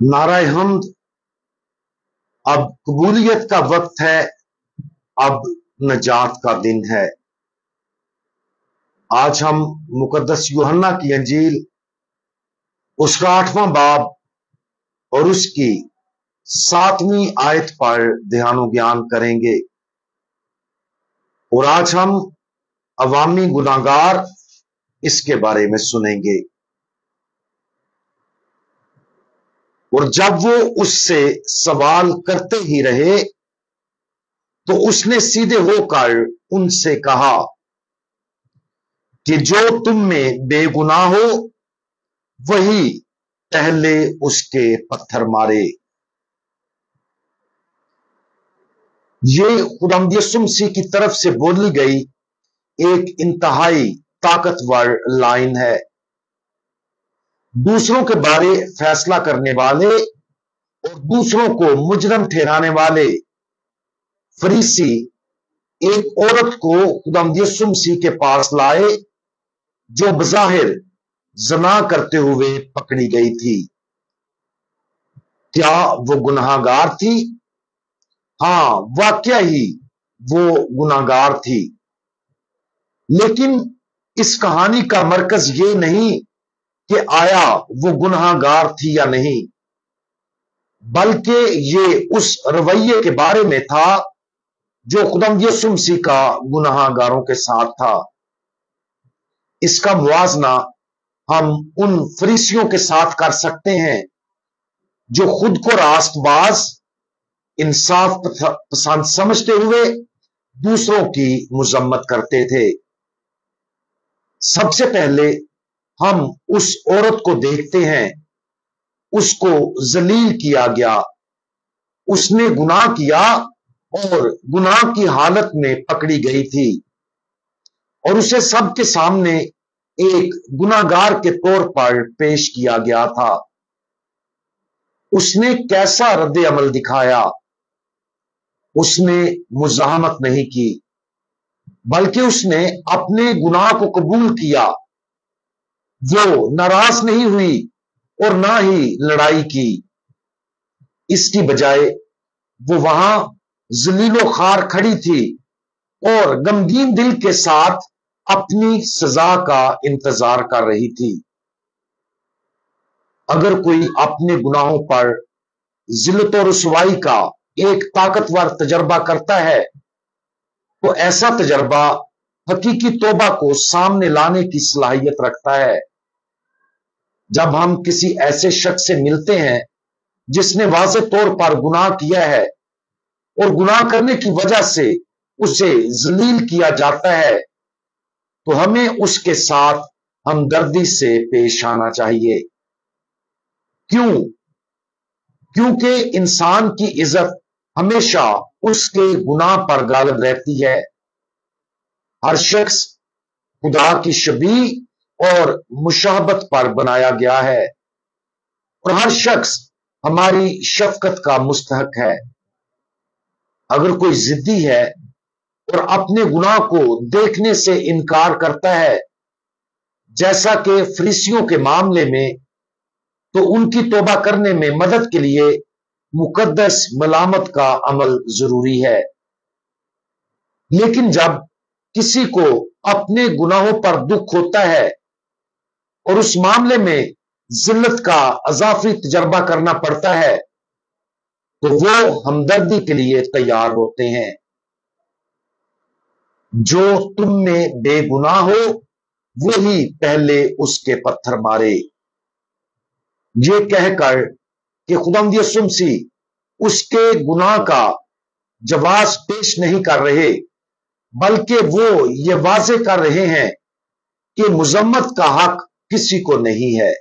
नाराए हमद। अब कबूलियत का वक्त है, अब नजात का दिन है। आज हम मुकद्दस यूहन्ना की अंजील उसका 8वां बाब और उसकी 7वीं आयत पर ध्यान ज्ञान करेंगे। और आज हम अवामी गुनाहगार इसके बारे में सुनेंगे। और जब वो उससे सवाल करते ही रहे तो उसने सीधे होकर उनसे कहा कि जो तुम में बेगुनाह हो वही पहले उसके पत्थर मारे। ये खुदावंद यीशु मसीह की तरफ से बोली गई एक इंतहाई ताकतवर लाइन है। दूसरों के बारे फैसला करने वाले और दूसरों को मुजरम ठहराने वाले फरीसी एक औरत को खुदावंद यीशु मसीह के पास लाए जो बज़ाहिर ज़ना करते हुए पकड़ी गई थी। क्या वो गुनाहगार थी? हां, वाकया ही वो गुनाहगार थी। लेकिन इस कहानी का मरकज ये नहीं कि आया वो गुनाहगार थी या नहीं, बल्कि ये उस रवैये के बारे में था जो खुदावंद यीशु मसीह का गुनाहगारों के साथ था। इसका मुवाजना हम उन फरीसियों के साथ कर सकते हैं जो खुद को रास्तबाज, इंसाफ पसंद समझते हुए दूसरों की मुजम्मत करते थे। सबसे पहले हम उस औरत को देखते हैं। उसको जलील किया गया, उसने गुनाह किया और गुनाह की हालत में पकड़ी गई थी और उसे सबके सामने एक गुनाहगार के तौर पर पेश किया गया था। उसने कैसा रद्द अमल दिखाया? उसने मुज़ाहमत नहीं की, बल्कि उसने अपने गुनाह को कबूल किया। वो नाराज नहीं हुई और ना ही लड़ाई की। इसकी बजाय वो वहां जलीलो खार खड़ी थी और गमगीन दिल के साथ अपनी सजा का इंतजार कर रही थी। अगर कोई अपने गुनाहों पर जिल्लत और रुसवाई का एक ताकतवर तजर्बा करता है तो ऐसा तजर्बा हकीकी तौबा को सामने लाने की सलाहियत रखता है। जब हम किसी ऐसे शख्स से मिलते हैं जिसने वाज़े तौर पर गुनाह किया है और गुनाह करने की वजह से उसे जलील किया जाता है, तो हमें उसके साथ हमदर्दी से पेश आना चाहिए। क्यों? क्योंकि इंसान की इज्जत हमेशा उसके गुनाह पर गालिब रहती है। हर शख्स खुदा की शबीह और मुशाहबत पर बनाया गया है और हर शख्स हमारी शफकत का मुस्तहक है। अगर कोई जिद्दी है और अपने गुनाह को देखने से इनकार करता है, जैसा कि फरीसियों के मामले में, तो उनकी तौबा करने में मदद के लिए मुकद्दस मलामत का अमल जरूरी है। लेकिन जब किसी को अपने गुनाहों पर दुख होता है और उस मामले में जिल्लत का अजाफी तजर्बा करना पड़ता है, तो वो हमदर्दी के लिए तैयार होते हैं। जो तुम में बेगुनाह हो वही पहले उसके पत्थर मारे। ये कहकर कि खुदावंद यीशु मसीह उसके गुनाह का जवाब पेश नहीं कर रहे, बल्कि वो ये वाजे कर रहे हैं कि मुजम्मत का हक किसी को नहीं है।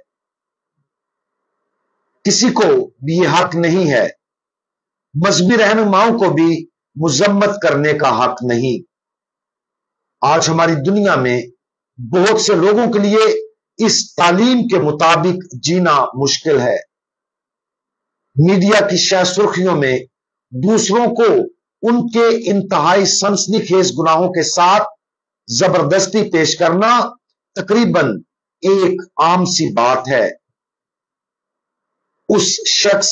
किसी को भी ये हक नहीं है। मजहबी रहनुमाओं को भी मुजम्मत करने का हक नहीं। आज हमारी दुनिया में बहुत से लोगों के लिए इस तालीम के मुताबिक जीना मुश्किल है। मीडिया की शायद सुर्खियों में दूसरों को उनके इंतहाई सनसनीखेज गुनाहों के साथ जबरदस्ती पेश करना तकरीबन एक आम सी बात है। उस शख्स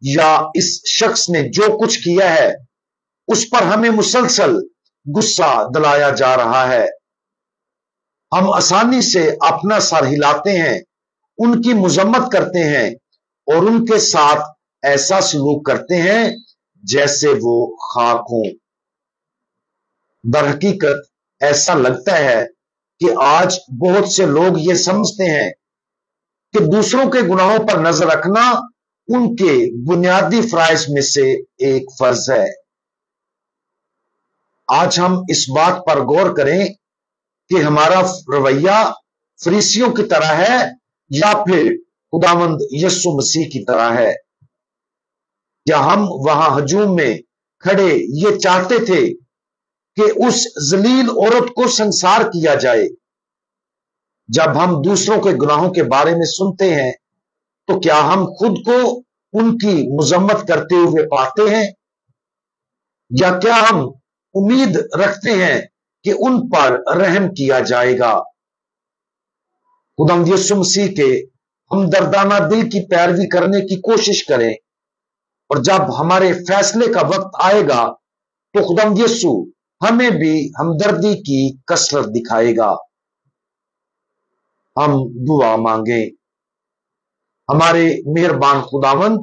या इस शख्स ने जो कुछ किया है उस पर हमें मुसलसल गुस्सा दिलाया जा रहा है। हम आसानी से अपना सर हिलाते हैं, उनकी मजम्मत करते हैं और उनके साथ ऐसा सलूक करते हैं जैसे वो खाक हों। दरहकीकत ऐसा लगता है कि आज बहुत से लोग ये समझते हैं कि दूसरों के गुनाहों पर नजर रखना उनके बुनियादी फराइज में से एक फर्ज है। आज हम इस बात पर गौर करें कि हमारा रवैया फरीसियों की तरह है या फिर खुदावंद यीशु मसीह की तरह है। क्या हम वहां हजूम में खड़े ये चाहते थे कि उस जलील औरत को संसार किया जाए? जब हम दूसरों के गुनाहों के बारे में सुनते हैं तो क्या हम खुद को उनकी मजम्मत करते हुए पाते हैं, या क्या हम उम्मीद रखते हैं कि उन पर रहम किया जाएगा? खुदावंद यीशु मसीह के हमदर्दाना दिल की पैरवी करने की कोशिश करें, और जब हमारे फैसले का वक्त आएगा तो खुदावंद यीशु हमें भी हमदर्दी की कसरत दिखाएगा। हम दुआ मांगे। हमारे मेहरबान खुदावंद,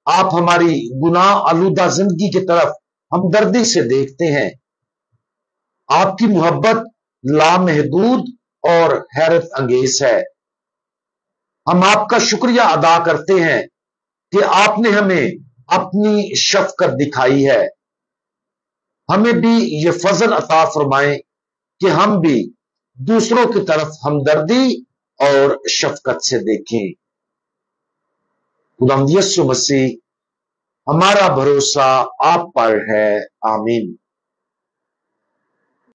आप हमारी गुनाह आलूदा जिंदगी की तरफ हमदर्दी से देखते हैं। आपकी मोहब्बत लामहदूद और हैरत अंगेज है। हम आपका शुक्रिया अदा करते हैं कि आपने हमें अपनी शफकत दिखाई है। हमें भी ये फजल अता फरमाएं कि हम भी दूसरों की तरफ हमदर्दी और शफकत से देखें। खुदावंद यीशु मसीह, हमारा भरोसा आप पर है। आमीन।